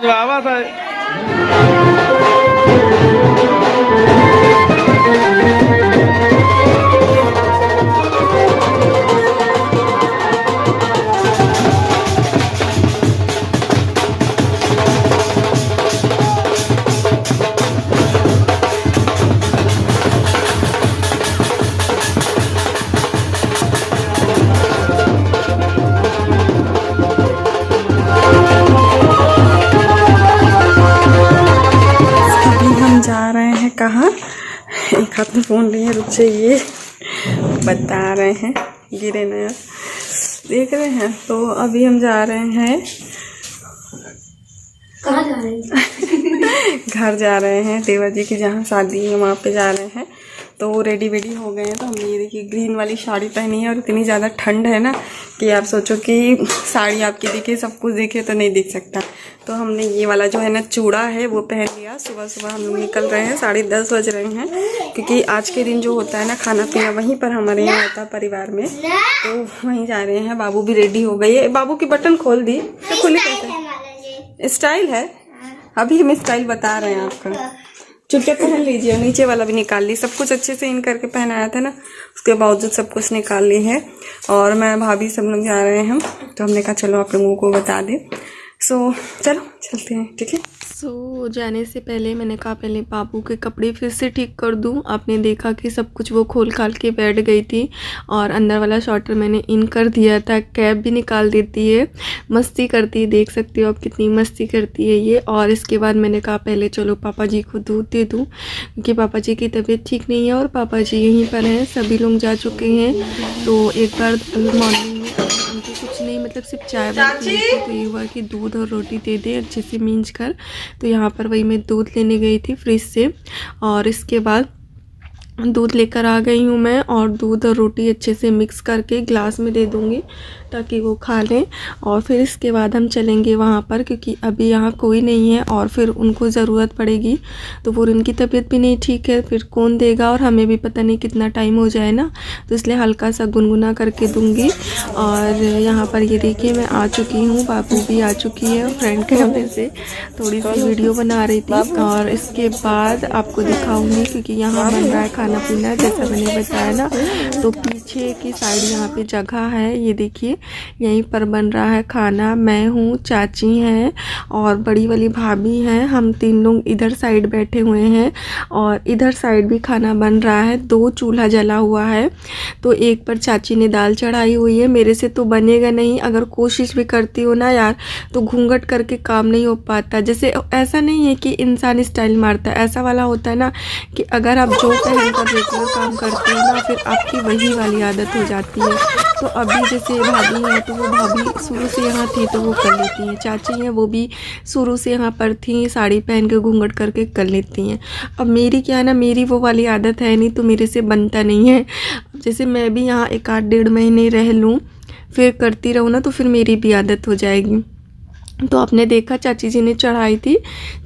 आवा था कहाँ एक हाथ में फ़ोन लिए रुक जाइए बता रहे हैं गिरे नया देख रहे हैं। तो अभी हम जा रहे हैं कहाँ जा रहे हैं? घर जा रहे हैं देवा जी की जहाँ शादी है वहाँ पे जा रहे हैं। तो रेडी वेडी हो गए हैं। तो हमने ये देखिए ग्रीन वाली साड़ी पहनी है और इतनी ज़्यादा ठंड है ना कि आप सोचो कि साड़ी आपकी दिखे सब कुछ दिखे तो नहीं दिख सकता। तो हमने ये वाला जो है ना चूड़ा है वो पहन लिया। सुबह सुबह हम लोग निकल रहे हैं 10:30 बज रहे हैं क्योंकि आज के दिन जो होता है ना खाना पीना वहीं पर हमारे यहाँ होता है परिवार में। तो वहीं जा रहे हैं। बाबू भी रेडी हो गई है। बाबू की बटन खोल दी तो खुली कैसे? स्टाइल है अभी हम स्टाइल बता रहे हैं आपका। चुपचाप पहन लीजिए। नीचे वाला भी निकाल ली। सब कुछ अच्छे से इन करके पहनाया था ना उसके बावजूद सब कुछ निकाल ली है। और मैं भाभी सब लोग जा रहे हैं तो हमने कहा चलो आप लोगों को बता दें। सो चलो चलते हैं ठीक है। सो जाने से पहले मैंने कहा पहले बाबू के कपड़े फिर से ठीक कर दूं। आपने देखा कि सब कुछ वो खोल खाल के बैठ गई थी और अंदर वाला शॉर्टर मैंने इन कर दिया था। कैप भी निकाल देती है मस्ती करती है। देख सकते हो आप कितनी मस्ती करती है ये। और इसके बाद मैंने कहा पहले चलो पापा जी को दूध दे दूँ क्योंकि पापा जी की तबीयत ठीक नहीं है और पापा जी यहीं पर हैं। सभी लोग जा चुके हैं। तो एक बार मॉर्निंग में उनको कुछ नहीं मतलब सिर्फ चाय बनाती तो ये हुआ कि दूध और रोटी दे दे अच्छे से मींच कर। तो यहाँ पर वही मैं दूध लेने गई थी फ्रिज से और इसके बाद दूध लेकर आ गई हूँ मैं। और दूध और रोटी अच्छे से मिक्स करके ग्लास में दे दूँगी ताकि वो खा लें। और फिर इसके बाद हम चलेंगे वहाँ पर क्योंकि अभी यहाँ कोई नहीं है और फिर उनको ज़रूरत पड़ेगी। तो वो उनकी तबीयत भी नहीं ठीक है फिर कौन देगा और हमें भी पता नहीं कितना टाइम हो जाए ना। तो इसलिए हल्का सा गुनगुना करके दूँगी। और यहाँ पर ये देखिए मैं आ चुकी हूँ। बाबू भी आ चुकी है फ्रेंड के हमें से थोड़ी सी वीडियो बना रही थी। और इसके बाद आपको दिखाऊँगी क्योंकि यहाँ बन रहा है खाना पीना जैसा मैंने बताया ना। तो पीछे की साइड यहाँ पे जगह है ये देखिए यहीं पर बन रहा है खाना। मैं हूँ चाची हैं और बड़ी वाली भाभी हैं। हम 3 लोग इधर साइड बैठे हुए हैं और इधर साइड भी खाना बन रहा है। 2 चूल्हा जला हुआ है। तो एक पर चाची ने दाल चढ़ाई हुई है। मेरे से तो बनेगा नहीं। अगर कोशिश भी करती हो ना यार तो घूंघट करके काम नहीं हो पाता। जैसे ऐसा नहीं है कि इंसान स्टाइल मारता है। ऐसा वाला होता है ना कि अगर आप जो पहन कर रेगुलर काम करते हो ना फिर आपकी वही वाली आदत हो जाती है। तो अभी जैसे भाभी है तो वो भाभी शुरू से यहाँ थी तो वो कर लेती हैं। चाची हैं वो भी शुरू से यहाँ पर थी साड़ी पहन के घूंघट करके कर लेती हैं। अब मेरी क्या है ना मेरी वो वाली आदत है नहीं तो मेरे से बनता नहीं है। जैसे मैं भी यहाँ 1-8-1.5 महीने रह लूँ फिर करती रहूँ ना तो फिर मेरी भी आदत हो जाएगी। तो आपने देखा चाची जी ने चढ़ाई थी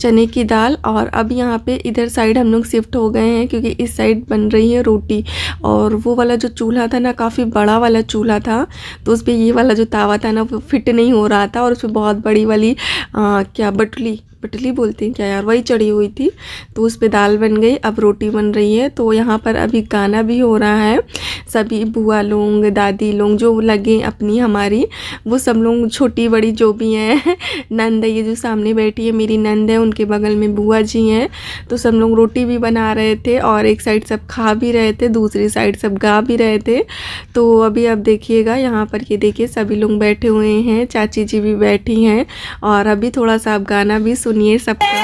चने की दाल। और अब यहाँ पे इधर साइड हम लोग शिफ्ट हो गए हैं क्योंकि इस साइड बन रही है रोटी। और वो वाला जो चूल्हा था ना काफ़ी बड़ा वाला चूल्हा था तो उस पर ये वाला जो तावा था ना वो फिट नहीं हो रहा था और उस पर बहुत बड़ी वाली क्या बटली बोलते हैं क्या यार वही चढ़ी हुई थी। तो उस पर दाल बन गई अब रोटी बन रही है। तो यहाँ पर अभी गाना भी हो रहा है। सभी बुआ लोग दादी लोग जो लगे अपनी हमारी वो सब लोग छोटी बड़ी जो भी हैं नंद ये जो सामने बैठी है मेरी नंद है उनके बगल में बुआ जी हैं। तो सब लोग रोटी भी बना रहे थे और एक साइड सब खा भी रहे थे दूसरी साइड सब गा भी रहे थे। तो अभी अब देखिएगा यहाँ पर ये देखिए सभी लोग बैठे हुए हैं। चाची जी भी बैठी हैं और अभी थोड़ा सा आप गाना भी सुनिए सबका।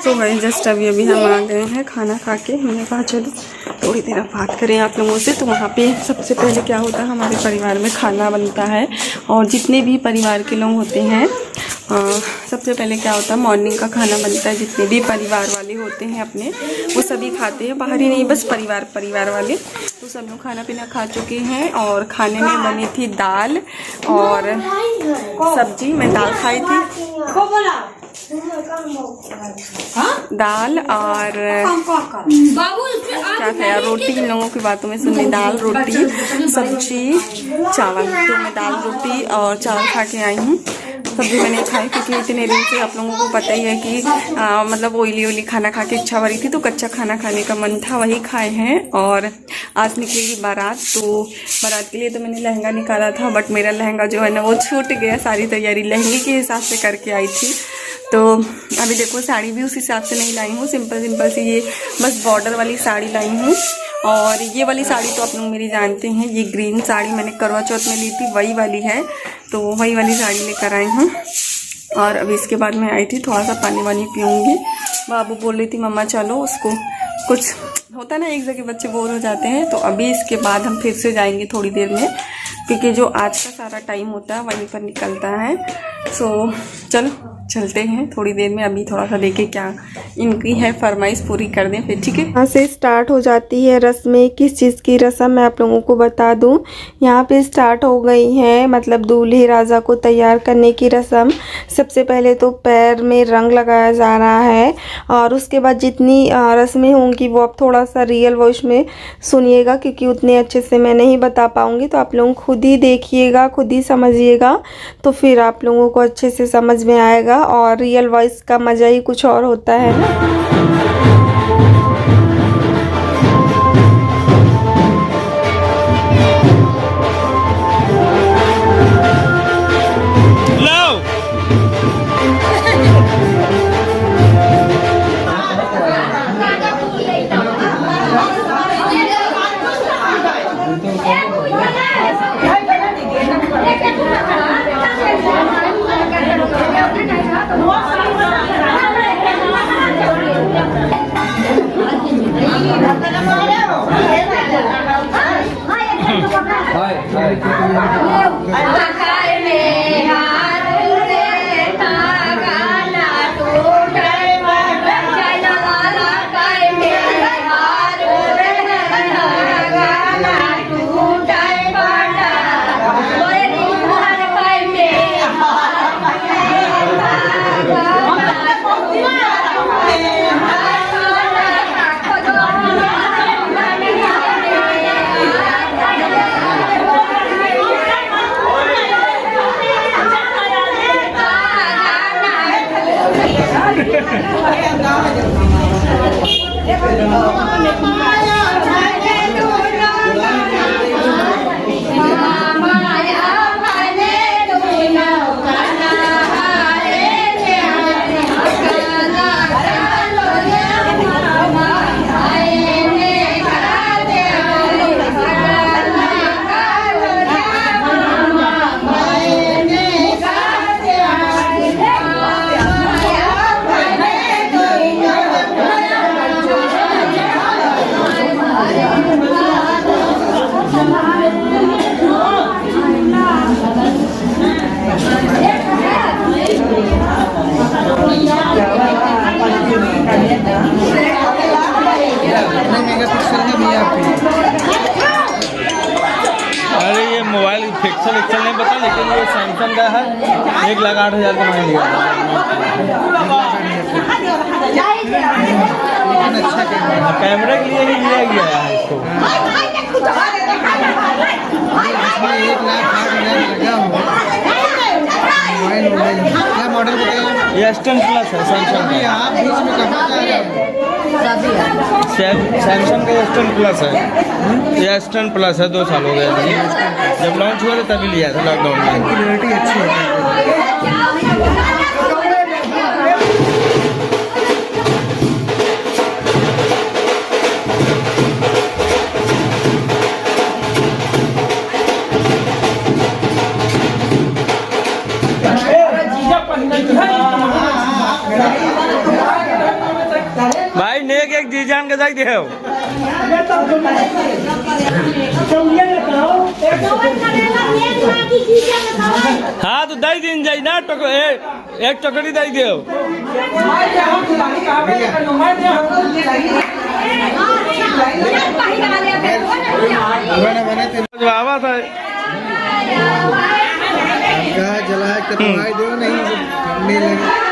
तो भाई जस्ट अभी हम आ गए हैं खाना खा के। मैंने कहा चलो थोड़ी देर अब बात करें आप लोगों से। तो वहाँ पे सबसे पहले क्या होता है, हमारे परिवार में खाना बनता है और जितने भी परिवार के लोग होते हैं सबसे पहले क्या होता है, मॉर्निंग का खाना बनता है। जितने भी परिवार वाले होते हैं अपने, वो सभी खाते हैं, बाहर ही नहीं, बस परिवार वाले। तो सब लोग खाना पीना खा चुके हैं और खाने में बनी थी दाल और सब्जी। मैं दाल खाई थी, दाल और क्या खाया, रोटी। इन लोगों की बातों में सुनी, दाल रोटी सब्जी चावल। तो मैं दाल रोटी और चावल खा के आई हूँ। सब्जी मैंने खाई क्योंकि इतने दिन से आप लोगों को पता ही है कि मतलब ऑयली खाना खा के इच्छा भरी थी, तो कच्चा खाना खाने का मन था, वही खाए हैं। और आज निकलेगी बारात, तो बारात के लिए तो मैंने लहंगा निकाला था, बट मेरा लहंगा जो है ना वो छूट गया। सारी तैयारी लहंगे के हिसाब से करके आई थी। तो अभी देखो साड़ी भी उस हिसाब से नहीं लाई हूँ, सिंपल सी ये बस बॉर्डर वाली साड़ी लाई हूँ। और ये वाली साड़ी तो आप लोग मेरी जानते हैं, ये ग्रीन साड़ी मैंने करवा चौथ में ली थी, वही वाली है। तो वही वाली साड़ी लेकर आई हूँ। और अभी इसके बाद मैं आई थी, थोड़ा सा पानी वानी पीऊँगी। बाबू बोल रही थी मम्मा चलो, उसको कुछ होता ना, एक जगह बच्चे बोर हो जाते हैं। तो अभी इसके बाद हम फिर से जाएंगे थोड़ी देर में, क्योंकि जो आज का सारा टाइम होता है वहीं पर निकलता है। सो चलो चलते हैं थोड़ी देर में। अभी थोड़ा सा देखे क्या इनकी है फरमाइश पूरी कर दें फिर, ठीक है। यहाँ से स्टार्ट हो जाती है रस्में। किस चीज़ की रस्म मैं आप लोगों को बता दूं, यहाँ पे स्टार्ट हो गई है, मतलब दूल्हे राजा को तैयार करने की रस्म। सबसे पहले तो पैर में रंग लगाया जा रहा है और उसके बाद जितनी रस्में होंगी वो आप थोड़ा सा रियल वॉइस में सुनिएगा, क्योंकि उतने अच्छे से मैं नहीं बता पाऊँगी। तो आप लोग खुद ही देखिएगा, खुद ही समझिएगा, तो फिर आप लोगों को अच्छे से समझ में आएगा। और रियल वॉइस का मज़ा ही कुछ और होता है ना। अरे ये मोबाइल पिक्सल नहीं पता, लेकिन ये सैमसंग का है। 1,08,000 का मैंने लिया। कैमरे के लिए ही लिया गया है इसको। क्या मॉडल बताइए? ये S10 प्लस है सैमसंग का। आप बीच में कहाँ जा रहे हैं? सैमसंग का S10 प्लस है। ये S10 प्लस है, 2 साल हो गए। जब लॉन्च हुआ था तभी लिया था, लॉकडाउन में। क्लियरिटी अच्छी है। नेक एक जी जान के जाई देव हाँ तो दई दिन जाई ना एक टोकरी दई देव बाबा था कहा जला के तो भाई दो नहीं ठंडी लगी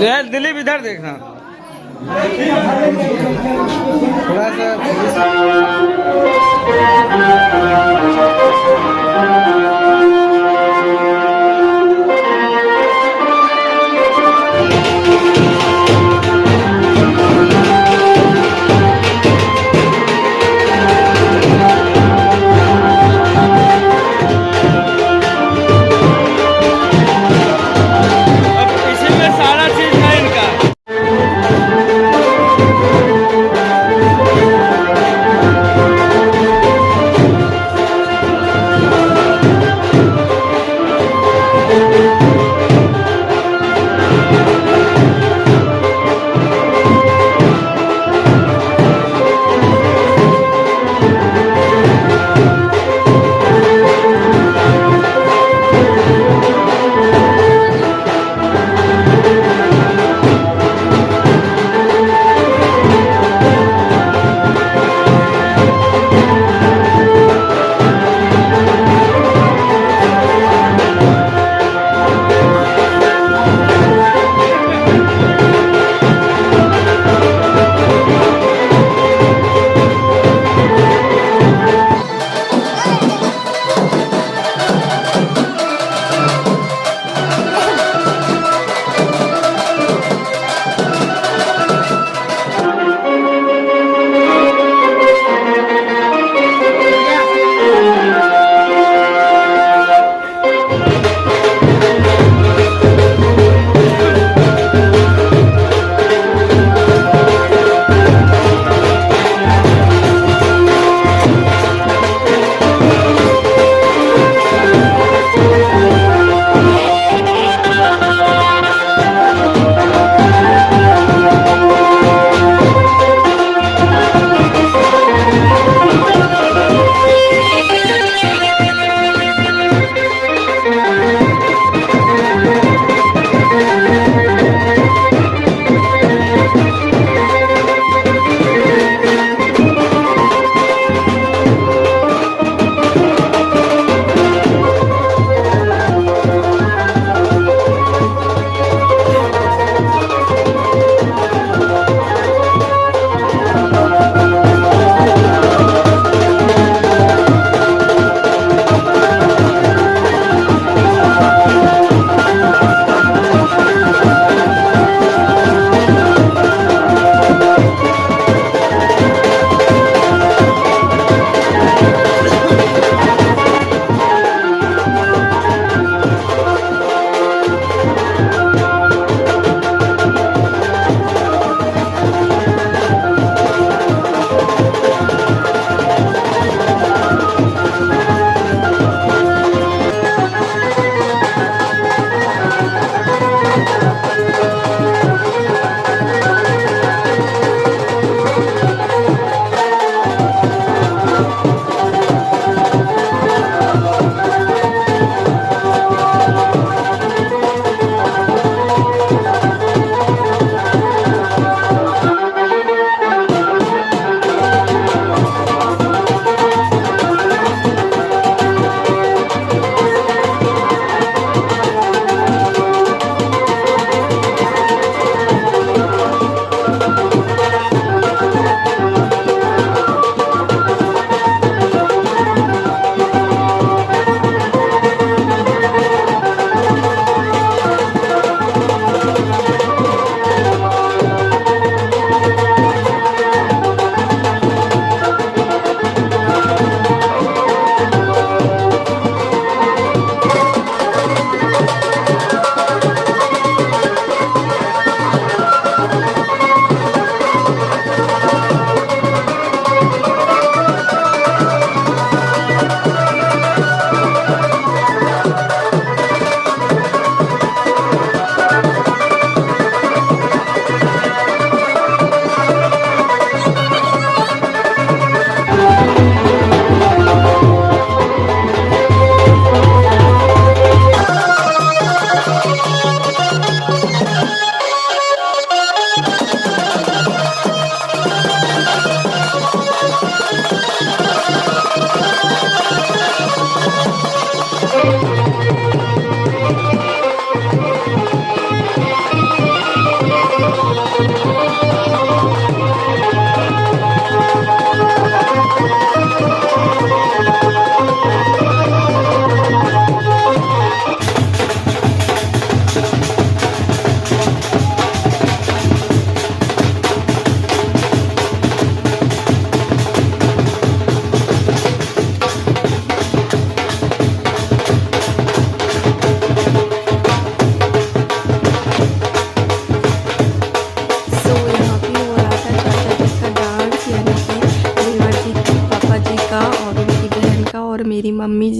ले दिलीप इधर देखना थोड़ा सा अब इसी में सारा चीज है इनका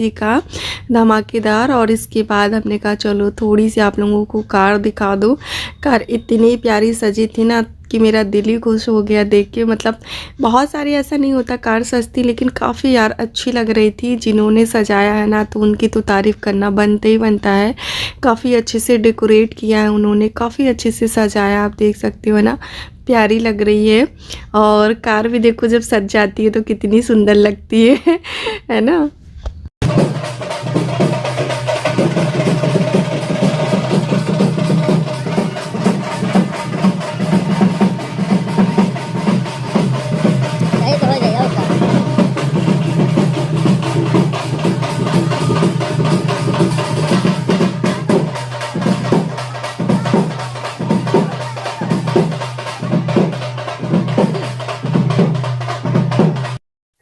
ही का धमाकेदार। और इसके बाद हमने कहा चलो थोड़ी सी आप लोगों को कार दिखा दो। कार इतनी प्यारी सजी थी ना कि मेरा दिल ही खुश हो गया देख के। मतलब बहुत सारी ऐसा नहीं होता कार सजती, लेकिन काफ़ी यार अच्छी लग रही थी। जिन्होंने सजाया है ना तो उनकी तो तारीफ़ करना बनता ही बनता है। काफ़ी अच्छे से डेकोरेट किया है उन्होंने, काफ़ी अच्छे से सजाया, आप देख सकते हो ना, प्यारी लग रही है। और कार भी देखो जब सज जाती है तो कितनी सुंदर लगती है ना।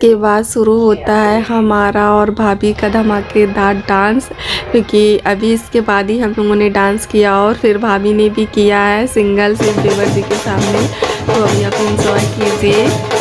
के बाद शुरू होता है हमारा और भाभी का धमाकेदार डांस, क्योंकि अभी इसके बाद ही हम लोगों ने डांस किया और फिर भाभी ने भी किया है सिंगल सिर्फ देवर जी के सामने। तो अभी आप एंजॉय कीजिए।